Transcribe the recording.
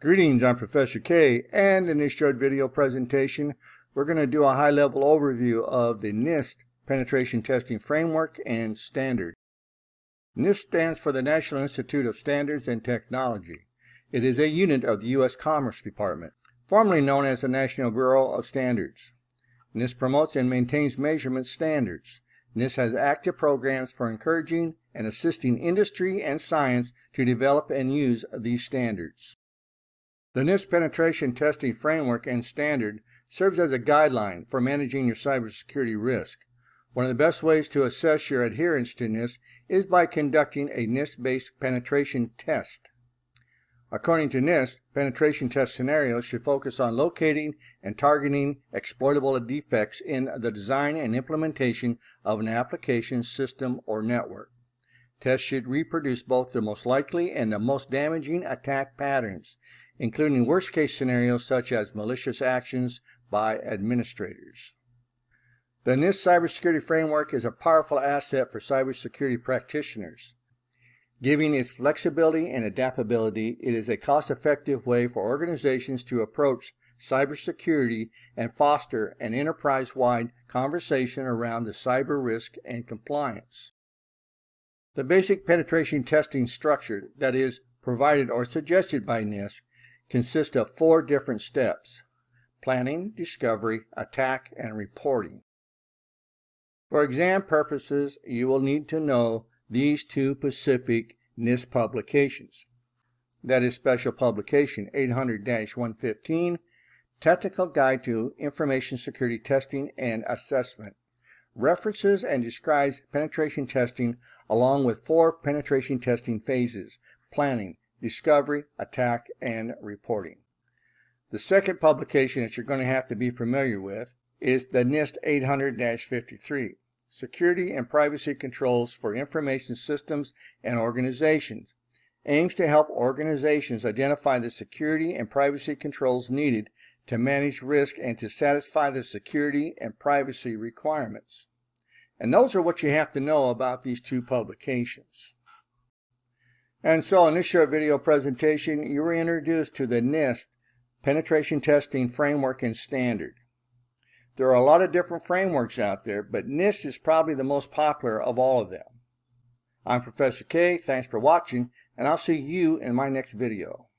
Greetings, I'm Professor K, and in this short video presentation, we're going to do a high-level overview of the NIST Penetration Testing Framework and Standard. NIST stands for the National Institute of Standards and Technology. It is a unit of the U.S. Commerce Department, formerly known as the National Bureau of Standards. NIST promotes and maintains measurement standards. NIST has active programs for encouraging and assisting industry and science to develop and use these standards. The NIST Penetration Testing Framework and Standard serves as a guideline for managing your cybersecurity risk. One of the best ways to assess your adherence to NIST is by conducting a NIST-based penetration test. According to NIST, penetration test scenarios should focus on locating and targeting exploitable defects in the design and implementation of an application, system, or network. Tests should reproduce both the most likely and the most damaging attack patterns, including worst-case scenarios such as malicious actions by administrators. The NIST Cybersecurity Framework is a powerful asset for cybersecurity practitioners. Given its flexibility and adaptability, it is a cost-effective way for organizations to approach cybersecurity and foster an enterprise-wide conversation around the cyber risk and compliance. The basic penetration testing structure that is provided or suggested by NIST consists of 4 different steps: planning, discovery, attack, and reporting. For exam purposes, you will need to know these 2 specific NIST publications. That is Special Publication 800-115, Technical Guide to Information Security Testing and Assessment. References and describes penetration testing along with 4 penetration testing phases: planning, discovery, attack, and reporting. The second publication that you're going to have to be familiar with is the NIST 800-53, Security and Privacy Controls for Information Systems and Organizations. Aims to help organizations identify the security and privacy controls needed to manage risk and to satisfy the security and privacy requirements. And those are what you have to know about these 2 publications. And so in this short video presentation, you were introduced to the NIST Penetration Testing Framework and Standard. There are a lot of different frameworks out there, but NIST is probably the most popular of all of them. I'm Professor K. Thanks for watching, and I'll see you in my next video.